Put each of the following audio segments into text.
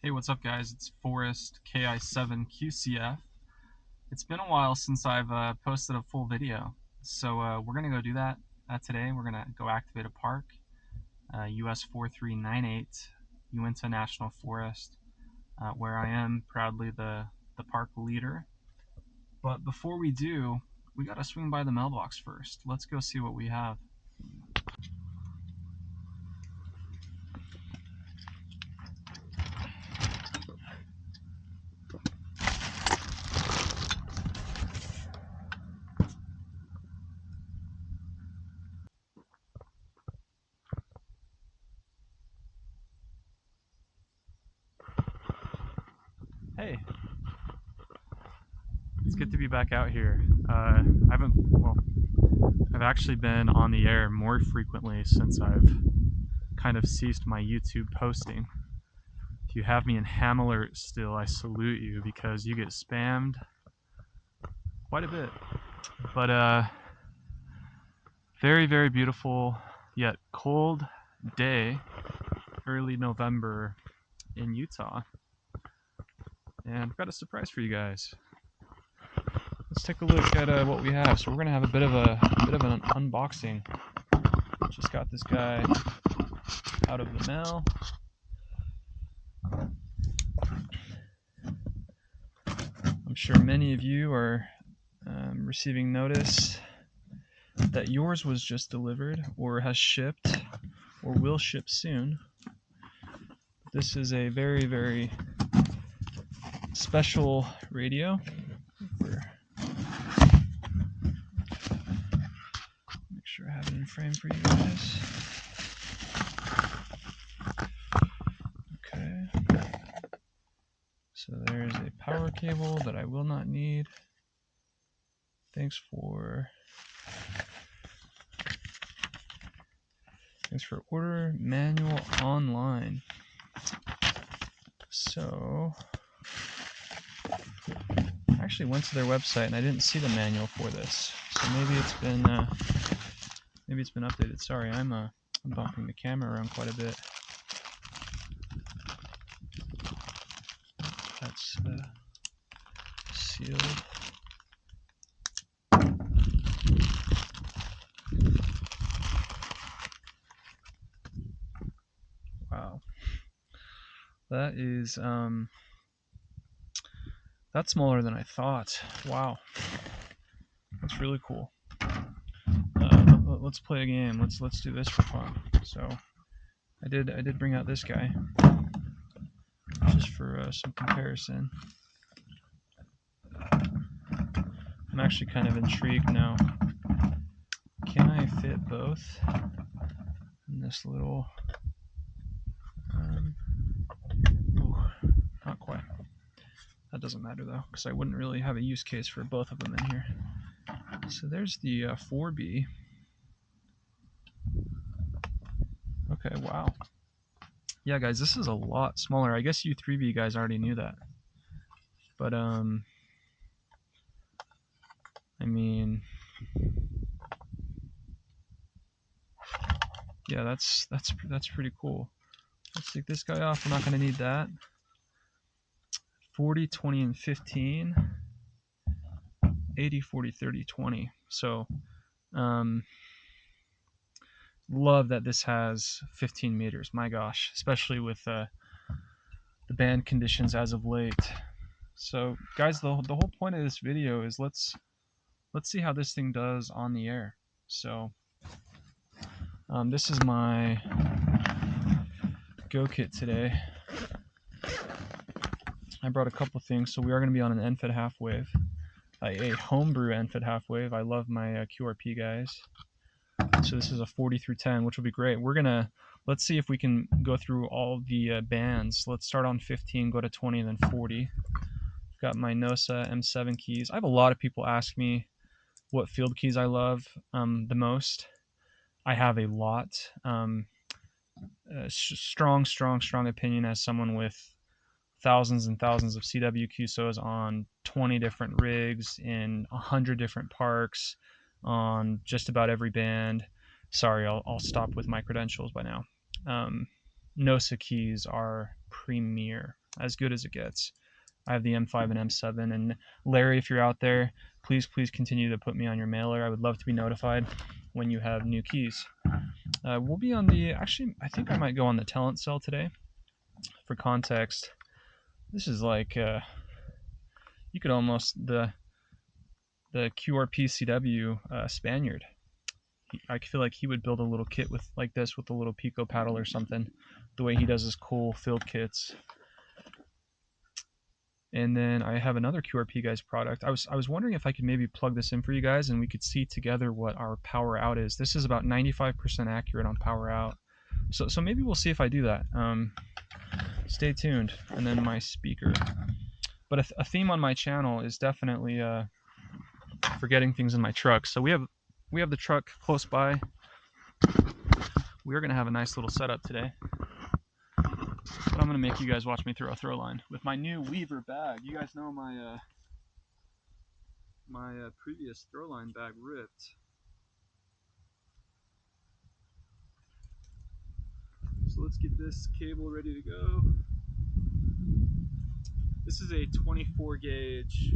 Hey, what's up guys? It's Forrest KI7QCF. It's been a while since I've posted a full video, so we're going to go do that today. We're going to go activate a park, US 4398 Uinta National Forest, where I am proudly the park leader. But before we do, we got to swing by the mailbox first. Let's go see what we have. Hey, it's good to be back out here. I've actually been on the air more frequently since I've kind of ceased my YouTube posting. If you have me in ham alert still, I salute you because you get spammed quite a bit. But very, very beautiful yet cold day, early November in Utah. And I've got a surprise for you guys. Let's take a look at what we have. So we're gonna have a bit of an unboxing. Just got this guy out of the mail. I'm sure many of you are receiving notice that yours was just delivered or has shipped or will ship soon. This is a very, very special radio. Make sure I have it in frame for you guys. Okay. So there's a power cable that I will not need. Thanks for order manual online. So I actually went to their website and I didn't see the manual for this. So maybe it's been updated. Sorry, I'm bumping the camera around quite a bit. That's sealed. Wow, that is that's smaller than I thought. Wow, that's really cool. Let's play a game. Let's do this for fun. So I did bring out this guy just for some comparison. I'm actually kind of intrigued now. Can I fit both in this little? Ooh, not quite. That doesn't matter though, because I wouldn't really have a use case for both of them in here. So there's the 4B. Okay, wow. Yeah, guys, this is a lot smaller. I guess you 3B guys already knew that. But I mean, yeah, that's pretty cool. Let's take this guy off. We're not going to need that. 40, 20, and 15. 80, 40, 30, 20. So love that this has 15 meters. My gosh, especially with the band conditions as of late. So guys, the whole point of this video is let's see how this thing does on the air. So this is my go kit today. I brought a couple things. So we are going to be on an NFET half wave, a homebrew NFET half wave. I love my QRP guys. So this is a 40 through 10, which will be great. Let's see if we can go through all the bands. Let's start on 15, go to 20, and then 40. I've got my NOSA M7 keys. I have a lot of people ask me what field keys I love the most. I have a lot. Strong opinion as someone with thousands and thousands of CW QSOs on 20 different rigs in 100 different parks on just about every band. Sorry, I'll stop with my credentials by now. NOSA keys are premier. as good as it gets. I have the M5 and M7, and Larry, if you're out there, please continue to put me on your mailer. I would love to be notified when you have new keys. We'll be on the, actually, I think I might go on the talent cell today. For context, this is like, you could almost, the QRP-CW Spaniard. I feel like he would build a little kit with like this with a little Pico paddle or something, the way he does his cool field kits. And then I have another QRP guys product. I was wondering if I could maybe plug this in for you guys and we could see together what our power out is. This is about 95% accurate on power out. So maybe we'll see if I do that. Stay tuned. And then my speaker. But a theme on my channel is definitely forgetting things in my truck. So we have the truck close by. We're gonna have a nice little setup today. But I'm gonna make you guys watch me throw a throw line with my new Weaver bag. You guys know my previous throw line bag ripped. So let's get this cable ready to go. This is a 24 gauge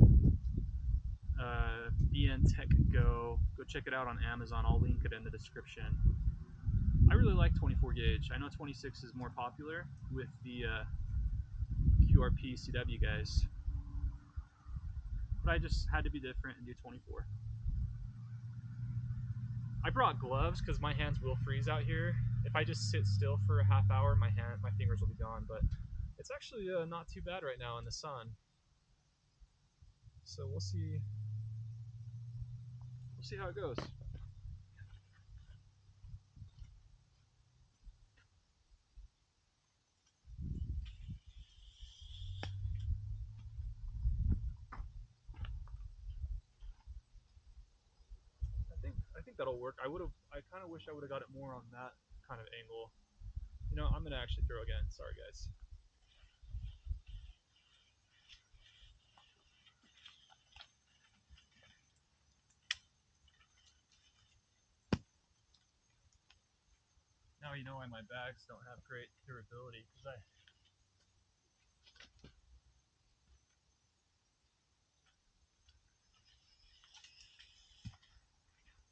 BN Tech Go. Go check it out on Amazon. I'll link it in the description. I really like 24 gauge. I know 26 is more popular with the QRP CW guys, but I just had to be different and do 24. I brought gloves because my hands will freeze out here. If I just sit still for a half hour, my fingers will be gone. But it's actually not too bad right now in the sun. So we'll see. We'll see how it goes. I think that'll work. I kind of wish I would have got it more on that kind of angle. You know, I'm gonna actually throw again. Sorry, guys. Now you know why my bags don't have great durability, because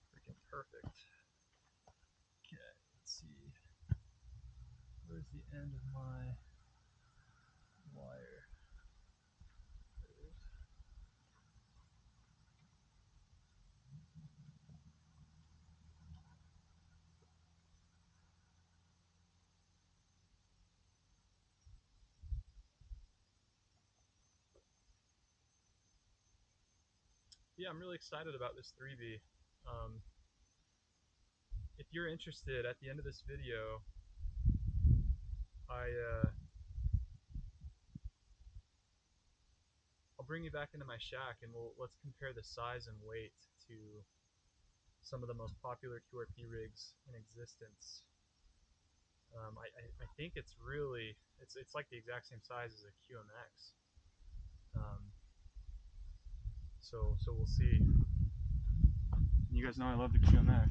freaking perfect. Okay, let's see. Where's the end of my wire? There it is. Yeah, I'm really excited about this 3B. If you're interested, at the end of this video, I'll bring you back into my shack and let's compare the size and weight to some of the most popular QRP rigs in existence. I think it's really, it's like the exact same size as a QMX. So we'll see. You guys know I love the QMX.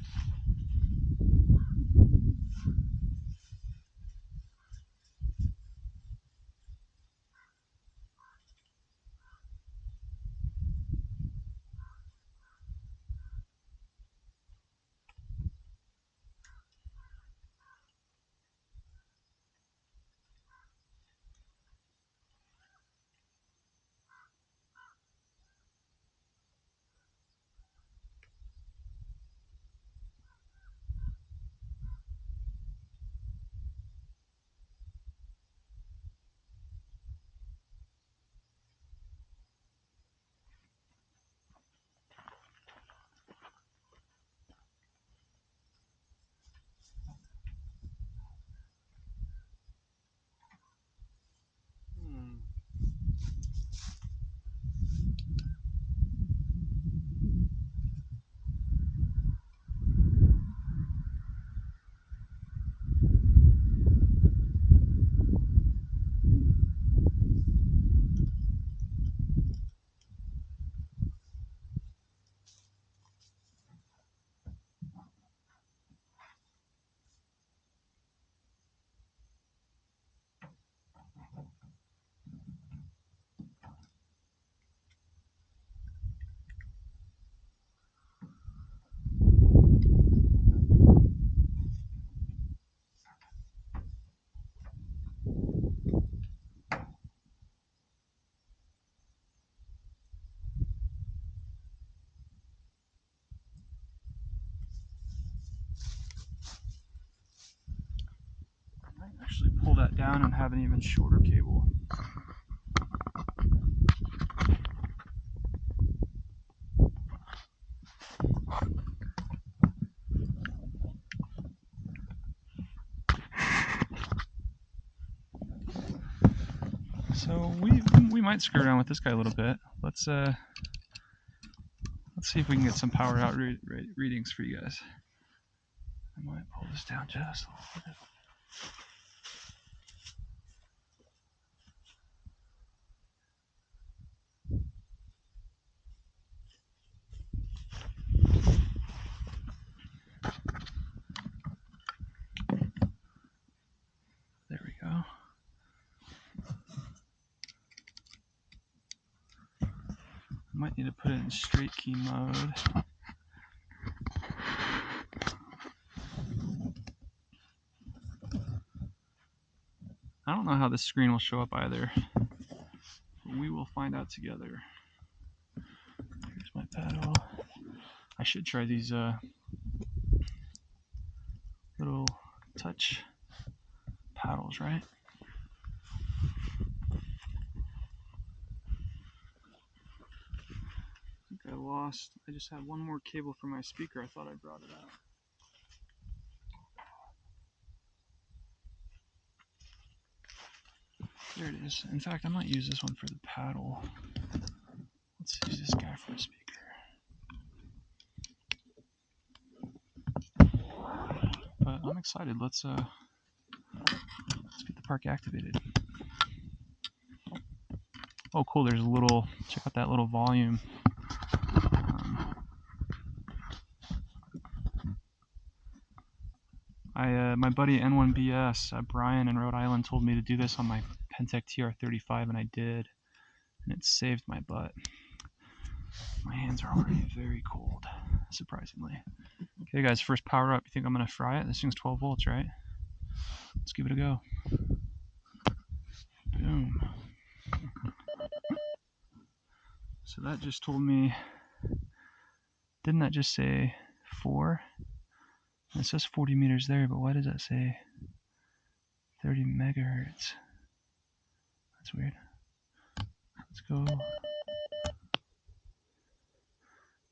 down and have an even shorter cable. So we might screw around with this guy a little bit. Let's see if we can get some power out readings for you guys. I might pull this down just a little bit. There we go. Might need to put it in straight key mode. I don't know how this screen will show up either, but we will find out together. Here's my paddle. I should try these little touch paddles, right? I think I lost. I just had one more cable for my speaker. I thought I brought it out. There it is. In fact, I might use this one for the paddle. Let's use this guy for a speaker. But I'm excited. Let's get the park activated. Oh, cool. There's a little. Check out that little volume. My buddy N1BS, Brian in Rhode Island, told me to do this on my Pentec TR35, and I did, and it saved my butt. My hands are already very cold, surprisingly. Okay, guys, first power up. You think I'm gonna fry it? This thing's 12 volts, right? Let's give it a go. Boom. So that just told me, didn't that just say 4? It says 40 meters there, but why does that say 30 megahertz? That's weird. Let's go.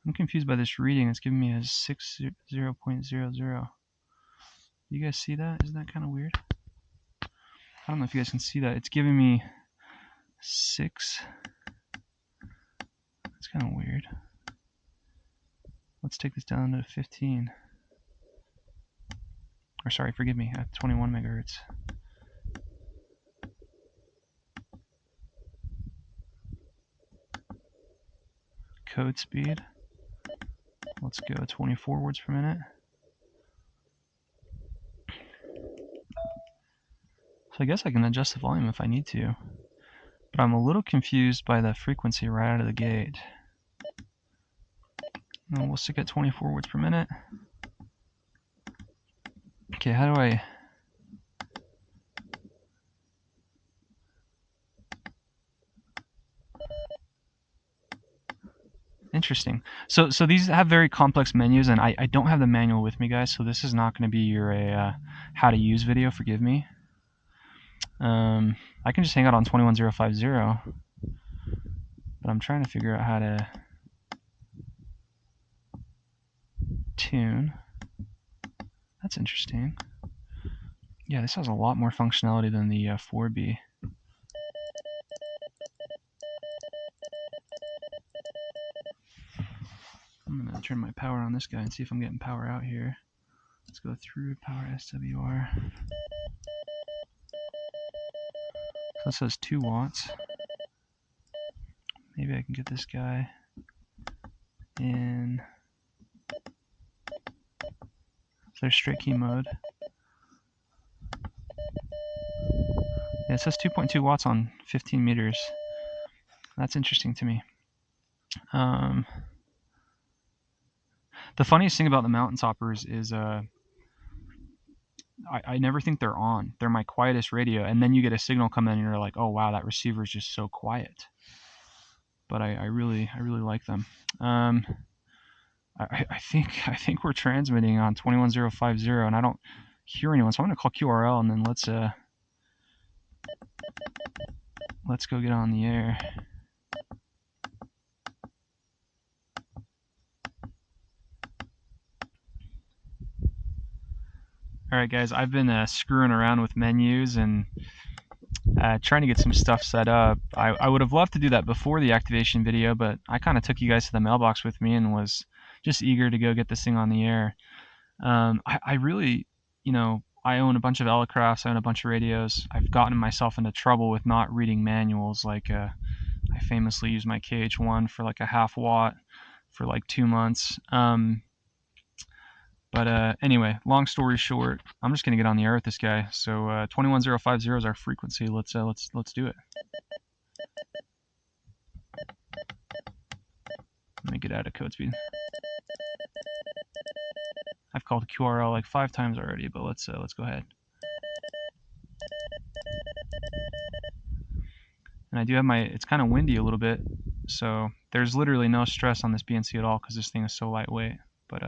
I'm confused by this reading. It's giving me a 60.00. You guys see that? Isn't that kind of weird? I don't know if you guys can see that. It's giving me 6. That's kind of weird. Let's take this down to 15. Or sorry, forgive me, at 21 megahertz. Code speed. Let's go 24 words per minute. So I guess I can adjust the volume if I need to. But I'm a little confused by the frequency right out of the gate. And we'll stick at 24 words per minute. Okay, how do I... Interesting. So these have very complex menus, and I don't have the manual with me, guys, so this is not going to be your how to use video, forgive me. I can just hang out on 21050, but I'm trying to figure out how to tune. That's interesting. Yeah, this has a lot more functionality than the 4B. I'm going to turn my power on this guy and see if I'm getting power out here. Let's go through power SWR. So it says 2 watts. Maybe I can get this guy in. So there's straight key mode. Yeah, it says 2.2 watts on 15 meters. That's interesting to me. The funniest thing about the mountain toppers is I never think they're on. They're my quietest radio, and then you get a signal come in and you're like, oh wow, that receiver is just so quiet. But I really like them. I think we're transmitting on 21050, and I don't hear anyone, so I'm gonna call QRL, and then let's let's go get on the air. Alright guys, I've been screwing around with menus and trying to get some stuff set up. I would have loved to do that before the activation video, but I kind of took you guys to the mailbox with me and was just eager to go get this thing on the air. I really, you know, I own a bunch of Elecrafts, I own a bunch of radios. I've gotten myself into trouble with not reading manuals. Like I famously used my KH1 for like a half watt for like 2 months. But anyway, long story short, I'm just gonna get on the air with this guy. So 21050 is our frequency. Let's do it. Let me get out of code speed. I've called QRL like 5 times already, but let's go ahead. And I do have it's kind of windy a little bit, so there's literally no stress on this BNC at all because this thing is so lightweight. But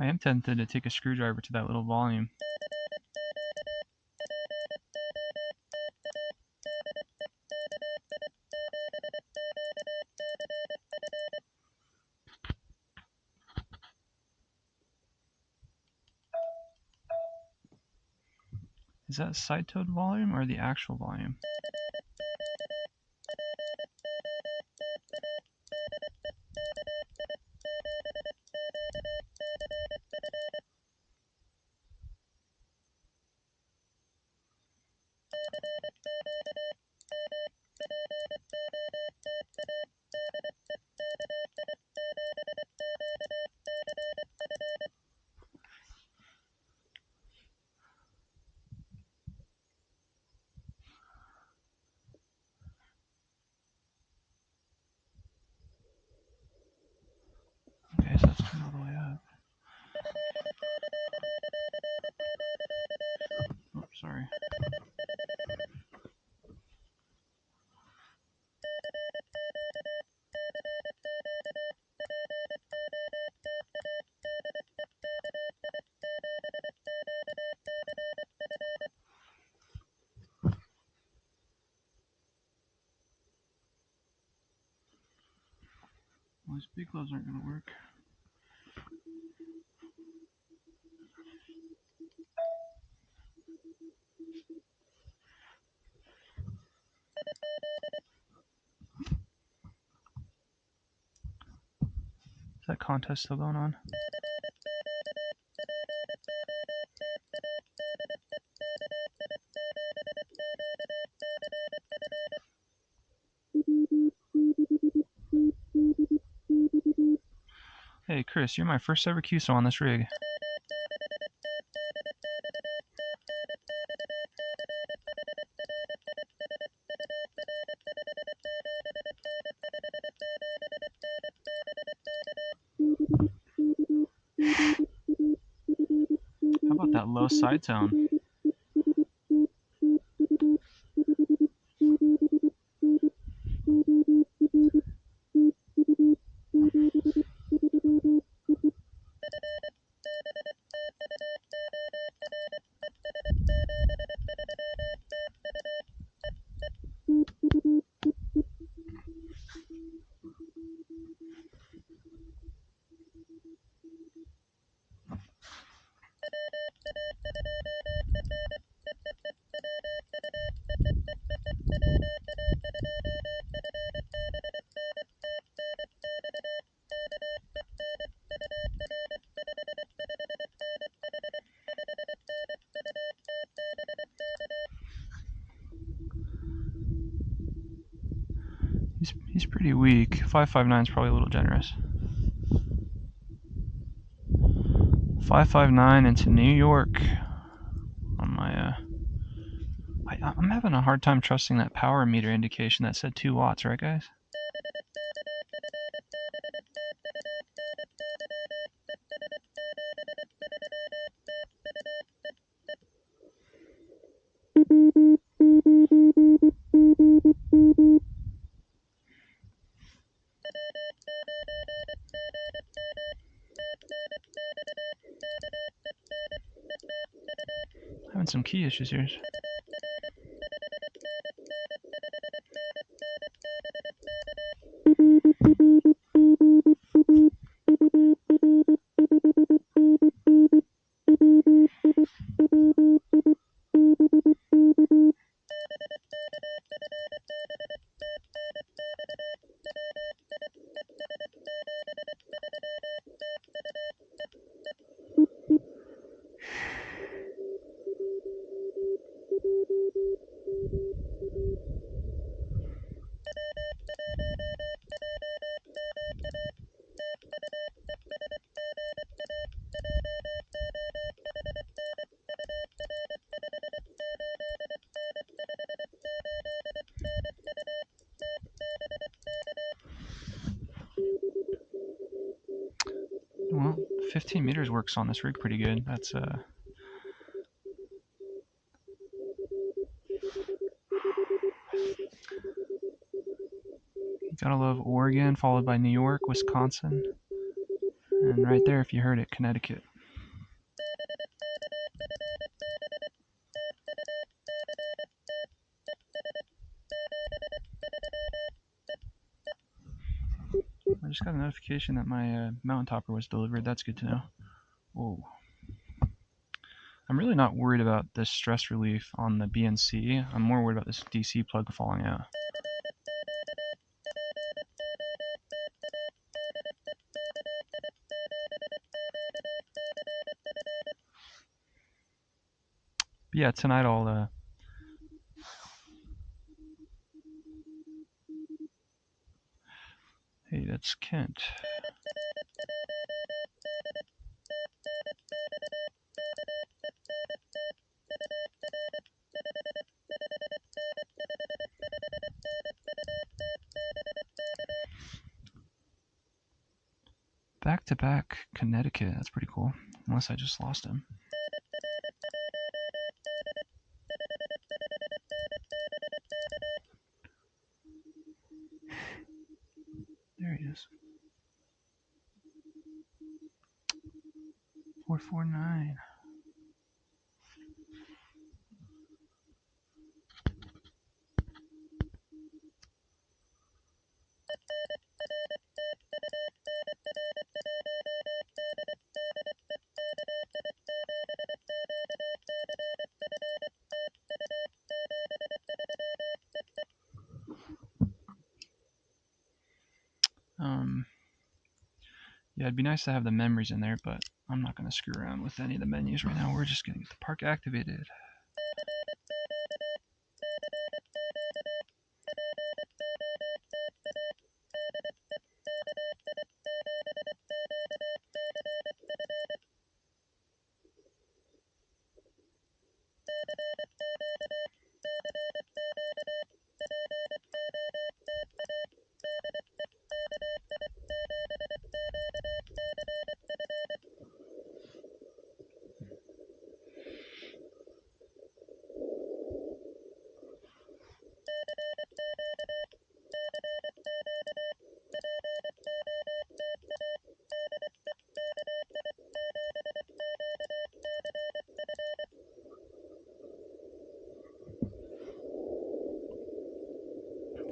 I am tempted to take a screwdriver to that little volume. Is that side tone volume or the actual volume? Okay, so let's turn all the way up. Oh, sorry. Well, these big gloves aren't going to work. Is that contest still going on? Hey Chris, you're my first ever QSO on this rig. How about that low side tone? He's pretty weak. 559 is probably a little generous. 559 into New York on my I'm having a hard time trusting that power meter indication that said 2 watts, right guys? Having some key issues here. Well, 15 meters works on this rig pretty good. That's gotta love Oregon, followed by New York, Wisconsin, and right there, if you heard it, Connecticut. I just got a notification that my mountain topper was delivered. That's good to know. Whoa. I'm really not worried about this stress relief on the BNC. I'm more worried about this DC plug falling out. But yeah, tonight I'll hey, that's Kent. Back-to-back Connecticut. That's pretty cool. Unless I just lost him. There he is. 449. Yeah, it'd be nice to have the memories in there, but I'm not going to screw around with any of the menus right now. We're just going to get the park activated.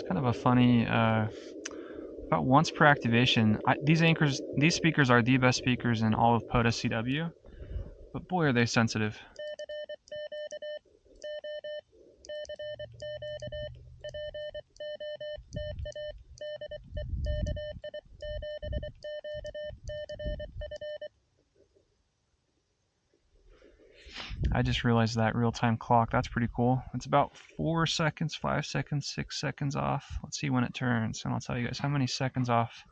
Kind of a funny, about once per activation, these speakers are the best speakers in all of POTA CW, but boy are they sensitive. I just realized that real-time clock. That's pretty cool. It's about 4 seconds, 5 seconds, 6 seconds off. Let's see when it turns, and I'll tell you guys how many seconds off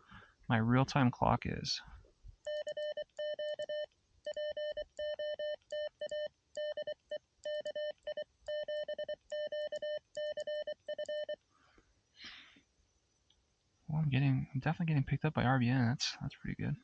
my real-time clock is. Well, I'm definitely getting picked up by RBN. That's pretty good.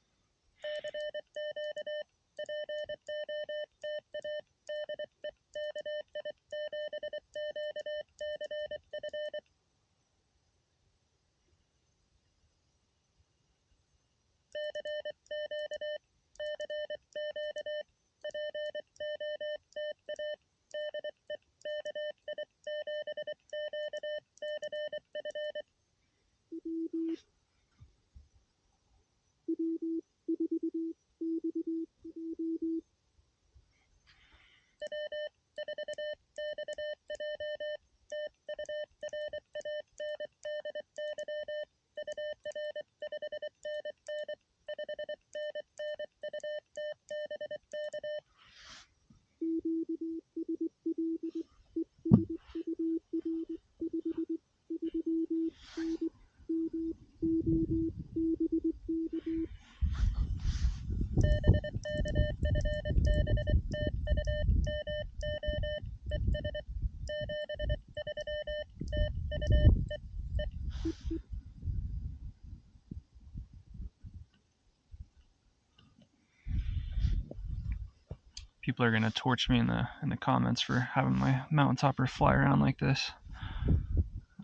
People are gonna torch me in the comments for having my mountain topper fly around like this.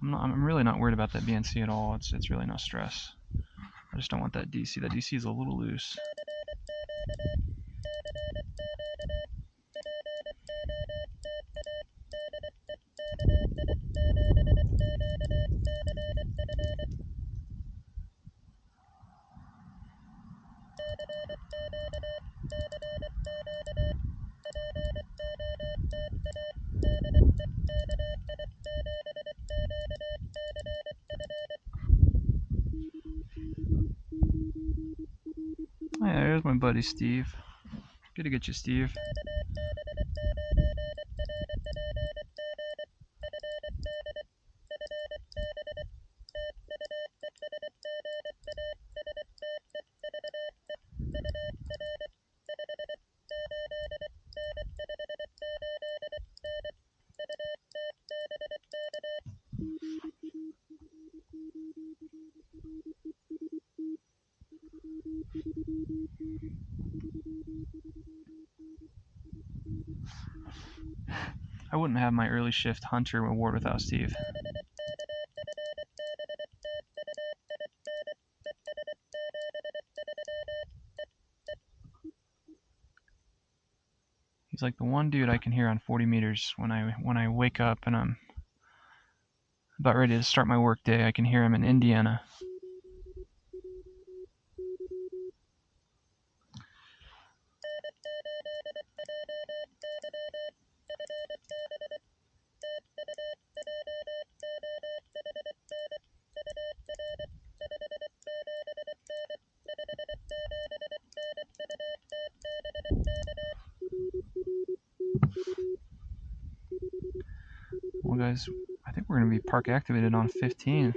I'm really not worried about that BNC at all. It's really no stress. I just don't want that DC. That DC is a little loose. Oh, yeah, there's my buddy Steve. Good to get you, Steve. I wouldn't have my early shift hunter award without Steve. He's like the one dude I can hear on 40 meters when I wake up and I'm about ready to start my work day. I can hear him in Indiana. Well, guys, I think we're going to be park activated on 15.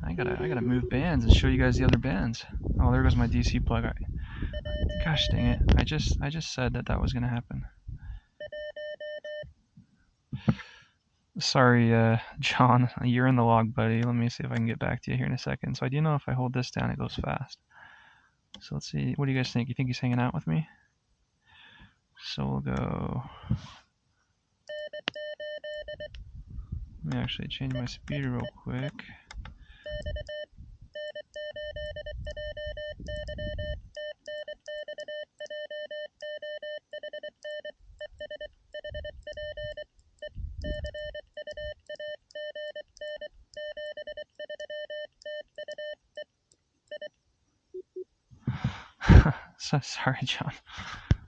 I gotta move bands and show you guys the other bands. Oh, there goes my DC plug. Gosh dang it! I just said that was going to happen. Sorry, John, you're in the log, buddy. Let me see if I can get back to you here in a second. So I do know if I hold this down, it goes fast. So let's see. What do you guys think? You think he's hanging out with me? So we'll go. Let me actually change my speed real quick. So sorry, John.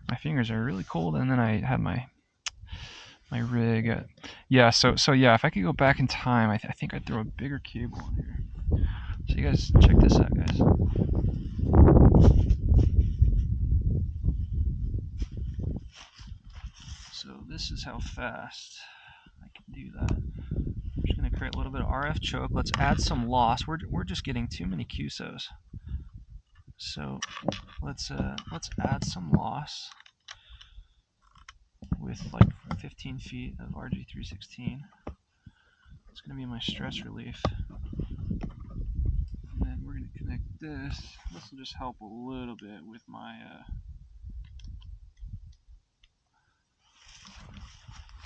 My fingers are really cold, and then I have my rig. Yeah, so yeah, if I could go back in time, I think I'd throw a bigger cable on here. So you guys check this out, guys. this is how fast I can do that. I'm just going to create a little bit of RF choke. Let's add some loss. We're just getting too many QSOs. So let's add some loss with like 15 feet of RG316. It's going to be my stress relief. And then we're going to connect this. This will just help a little bit with my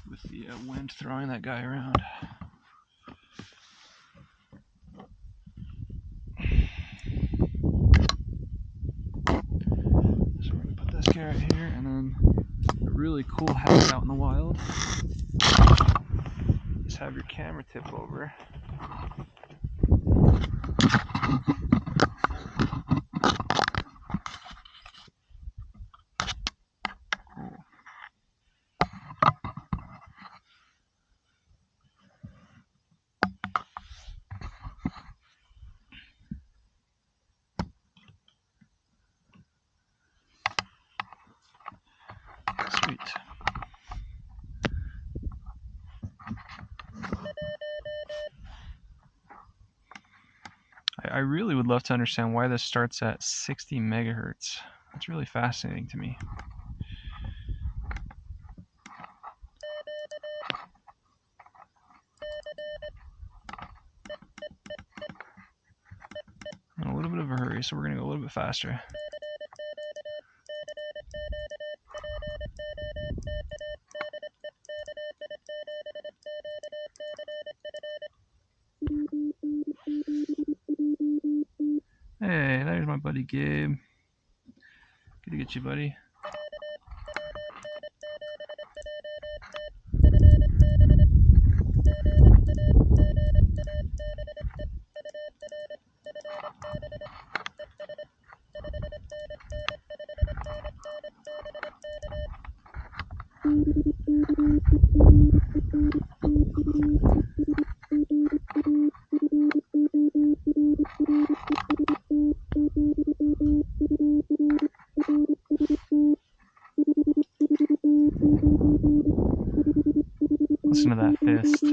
with the wind throwing that guy around. So we're going to put this guy right here, and then a really cool hack out in the wild is have your camera tip over. Sweet. I really would love to understand why this starts at 60 megahertz. That's really fascinating to me. In a little bit of a hurry, so we're going to go a little bit faster. Hey, there's my buddy Gabe. Good to get you, buddy. Listen to that fist.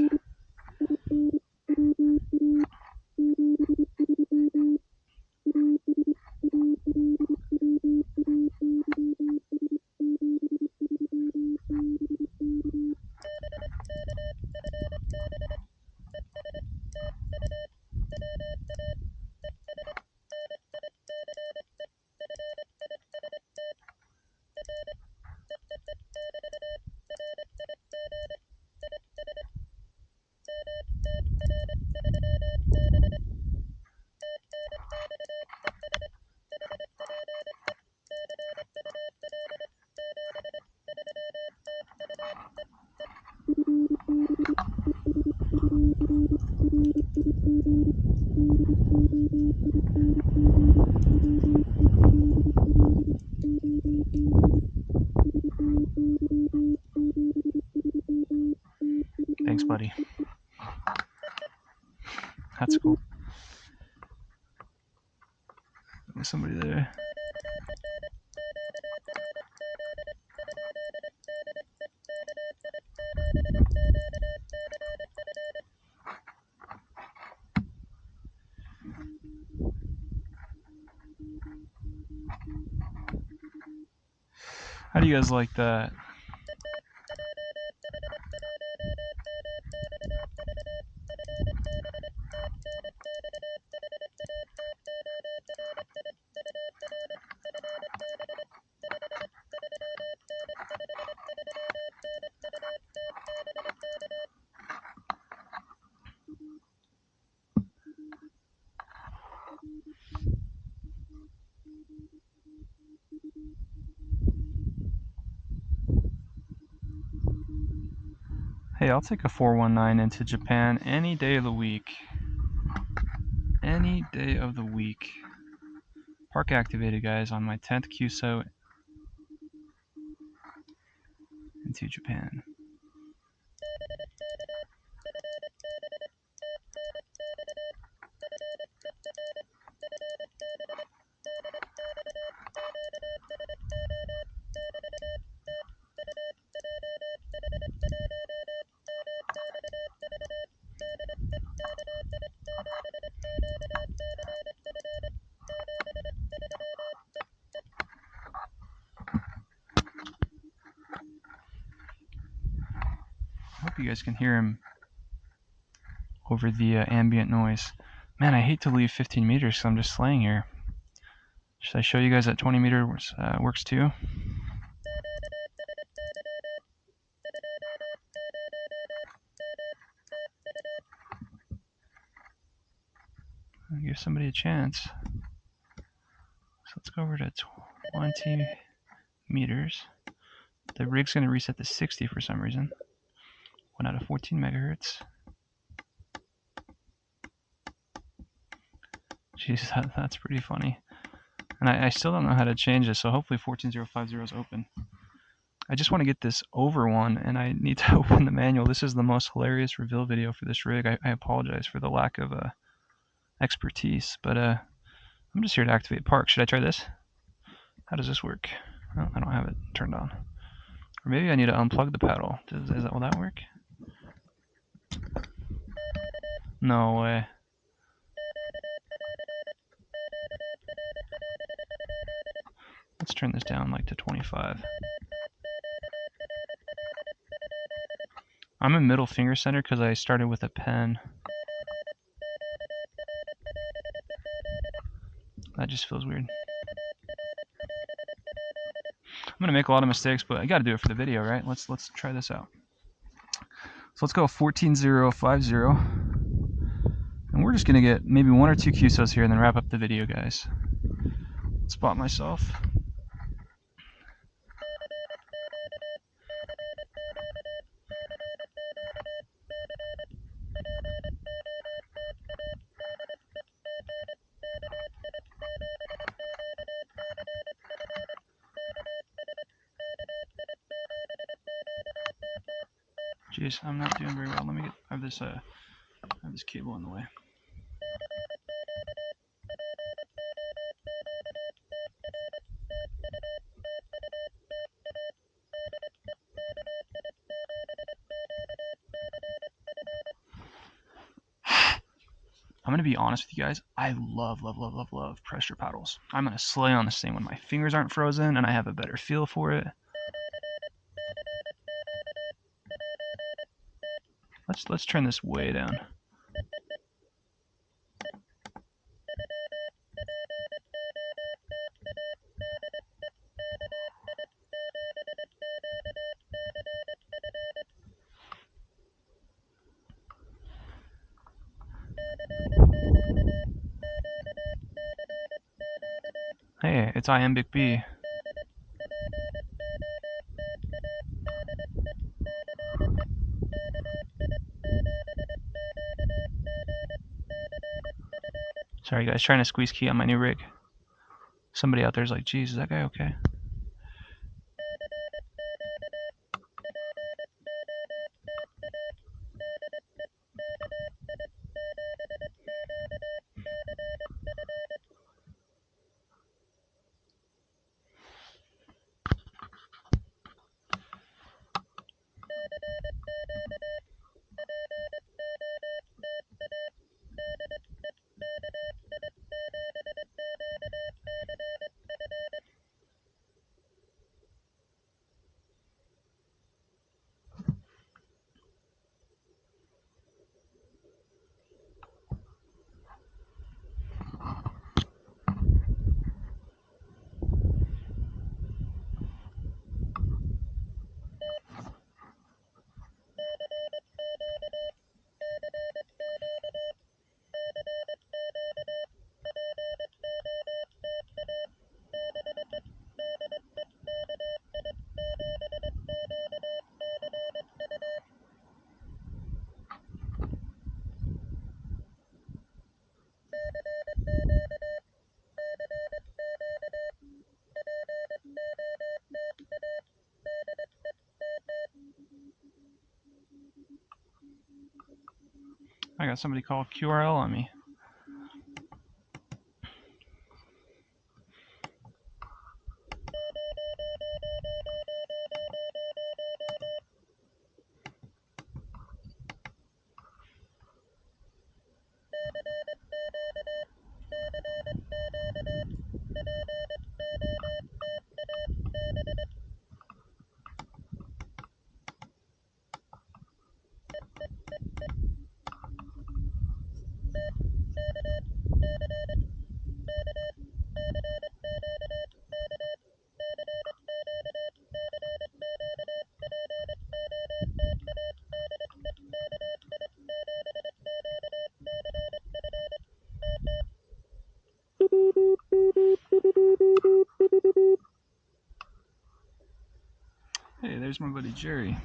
Thanks, buddy. That's cool. There's somebody there. How do you guys like that? Hey, I'll take a 419 into Japan any day of the week. Any day of the week. Park activated, guys, on my 10th QSO into Japan. hope you guys can hear him over the ambient noise. Man, I hate to leave 15 meters because I'm just slaying here. Should I show you guys that 20 meters works too? I'll give somebody a chance. So let's go over to 20 meters. The rig's going to reset to 60 for some reason. 1 out of 14 megahertz. Jeez, that's pretty funny. And I still don't know how to change this, so hopefully 14050 is open. I just want to get this over one, and I need to open the manual. This is the most hilarious reveal video for this rig. I apologize for the lack of expertise, but I'm just here to activate park. Should I try this? How does this work? Oh, I don't have it turned on. Or maybe I need to unplug the paddle. Will that work? No way. Let's turn this down like to 25. I'm in middle finger center because I started with a pen. That just feels weird. I'm gonna make a lot of mistakes, but I gotta do it for the video, right? Let's try this out. So let's go 14050, and we're just gonna get maybe 1 or 2 QSOs here and then wrap up the video, guys. Spot myself. Jeez, I'm not doing very well. Let me get. I have this cable in the way. I'm gonna be honest with you guys. I love pressure paddles. I'm gonna slay on this thing when my fingers aren't frozen and I have a better feel for it. Let's turn this way down. Hey, it's iambic B. Sorry guys, trying to squeeze key on my new rig. Somebody out there's like, geez, is that guy okay? I got somebody call QRL on me. there's my buddy Jerry.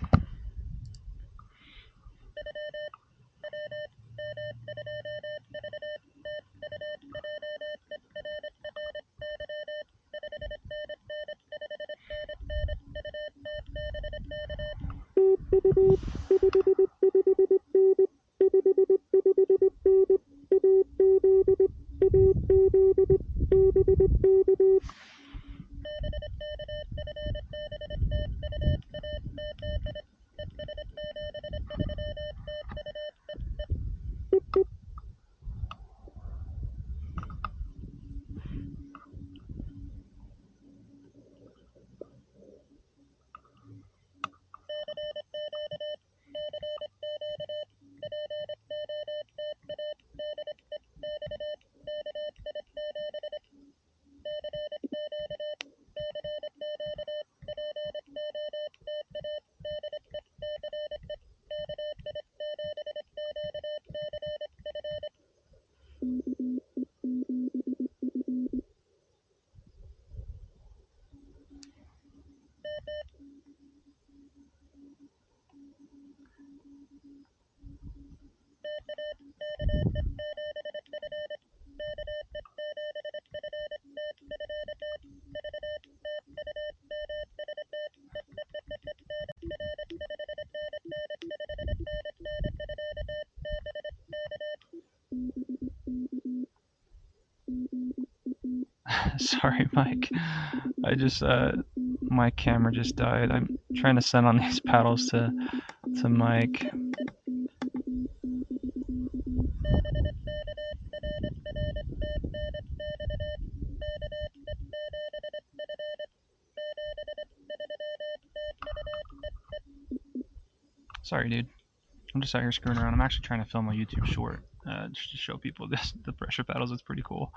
Sorry, Mike. I just my camera just died. I'm trying to send on these paddles to Mike. Sorry, dude. I'm just out here screwing around. I'm actually trying to film a YouTube short just to show people the pressure paddles. It's pretty cool.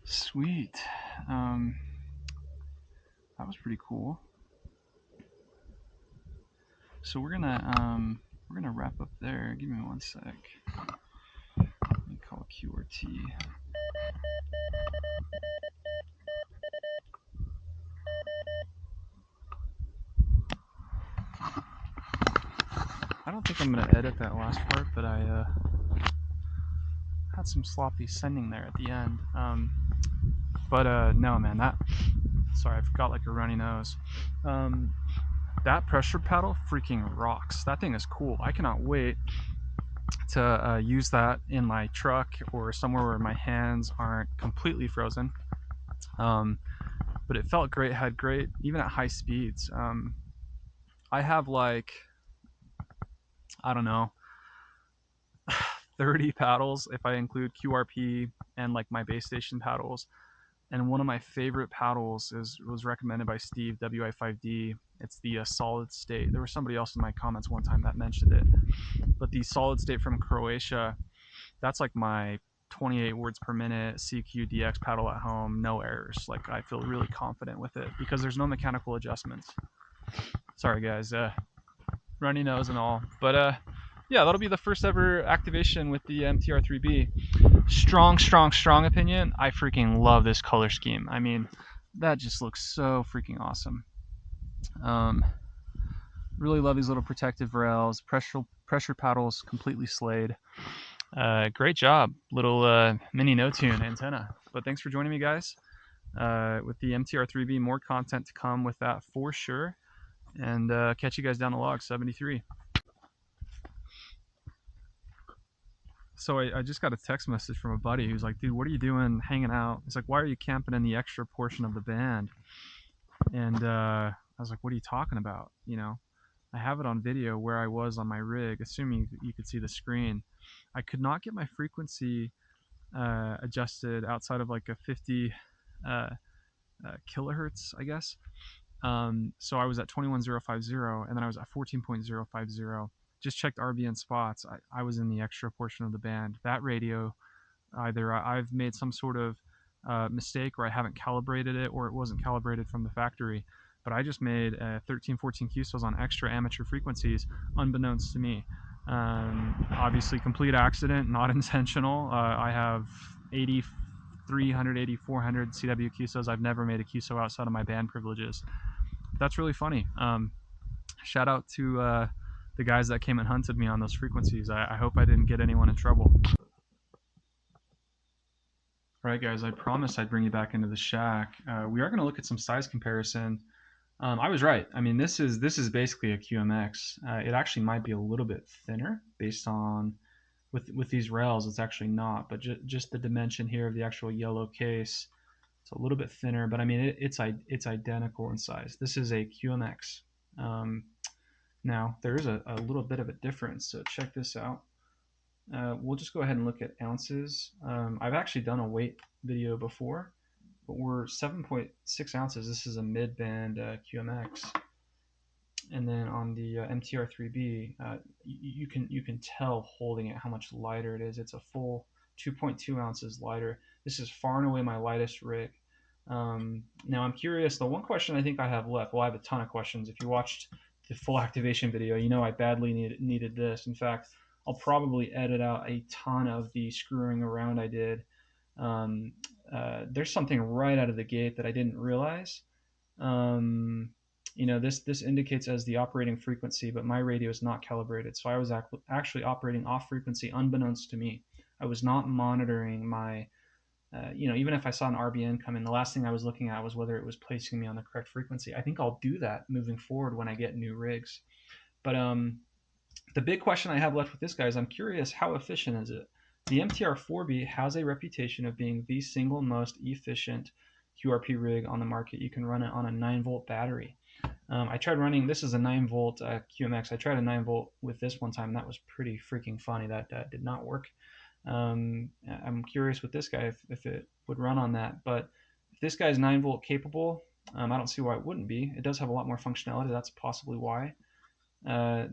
Sweet. That was pretty cool. So we're gonna wrap up there. Give me one sec. Let me call QRT. I don't think I'm gonna edit that last part, but I had some sloppy sending there at the end. No, man, sorry, I've got like a runny nose. That pressure paddle freaking rocks. That thing is cool. I cannot wait to use that in my truck or somewhere where my hands aren't completely frozen. But it felt great, had great, even at high speeds. I have like, I don't know, 30 paddles if I include QRP and like my base station paddles. And one of my favorite paddles was recommended by Steve, WI5D. It's the solid state. There was somebody else in my comments one time that mentioned it. But the solid state from Croatia, that's like my 28 words per minute CQ DX paddle at home, no errors. Like I feel really confident with it because there's no mechanical adjustments. Sorry guys, runny nose and all. But yeah, that'll be the first ever activation with the MTR3B. Strong opinion. I freaking love this color scheme. I mean, that just looks so freaking awesome. Really love these little protective rails. Pressure paddles completely slayed. Great job, little mini no-tune antenna. But thanks for joining me, guys. With the MTR3B, more content to come with that for sure. And catch you guys down the log 73. So I just got a text message from a buddy who's like, dude, what are you doing hanging out? He's like, why are you camping in the extra portion of the band? And I was like, what are you talking about? You know, I have it on video where I was on my rig, assuming you could see the screen. I could not get my frequency adjusted outside of like a 50 kilohertz, I guess. So I was at 21050, and then I was at 14.050. Just checked RBN spots. I was in the extra portion of the band. That radio, either I've made some sort of mistake, or I haven't calibrated it, or it wasn't calibrated from the factory. But I just made 13, 14 QSOs on extra amateur frequencies, unbeknownst to me. Obviously, complete accident, not intentional. I have 8300, 8400 CW QSOs. I've never made a QSO outside of my band privileges. That's really funny. Shout out to the guys that came and hunted me on those frequencies. I hope I didn't get anyone in trouble. All right, guys, I promised I'd bring you back into the shack. We are going to look at some size comparison. I was right. I mean, this is basically a QMX. It actually might be a little bit thinner based on with these rails. It's actually not, but just the dimension here of the actual yellow case. It's a little bit thinner, but I mean, it's identical in size. This is a QMX. Now, there is a little bit of a difference, so check this out. We'll just go ahead and look at ounces. I've actually done a weight video before, but we're 7.6 ounces. This is a mid-band QMX. And then on the MTR3B, you can tell holding it how much lighter it is. It's a full 2.2 ounces lighter. This is far and away my lightest rig. Now I'm curious, the one question I think I have left, well, I have a ton of questions. If you watched the full activation video, you know I badly needed this. In fact, I'll probably edit out a ton of the screwing around I did. There's something right out of the gate that I didn't realize. You know, this indicates as the operating frequency, but my radio is not calibrated. So I was actually operating off frequency unbeknownst to me. I was not monitoring my, you know, even if I saw an RBN come in, the last thing I was looking at was whether it was placing me on the correct frequency. I think I'll do that moving forward when I get new rigs. But the big question I have left with this guy is I'm curious, how efficient is it? The MTR4B has a reputation of being the single most efficient QRP rig on the market. You can run it on a 9-volt battery. I tried running, this is a 9-volt QMX. I tried a 9-volt with this one time, and that was pretty freaking funny. That did not work. I'm curious with this guy if it would run on that. But if this guy's 9-volt capable, I don't see why it wouldn't be. It does have a lot more functionality. That's possibly why.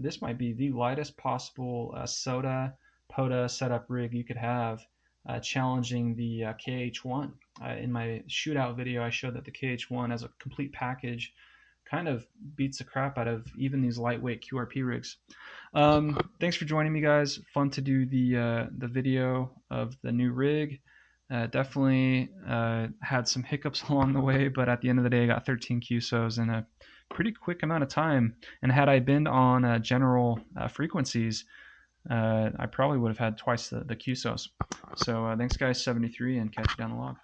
This might be the lightest possible SOTA POTA setup rig you could have, challenging the KH1. In my shootout video, I showed that the KH1 as a complete package kind of beats the crap out of even these lightweight QRP rigs. Thanks for joining me, guys. Fun to do the video of the new rig. Definitely had some hiccups along the way, but at the end of the day, I got 13 QSOs in a pretty quick amount of time. And had I been on general frequencies, I probably would have had twice the QSOs. So thanks, guys, 73, and catch you down the log.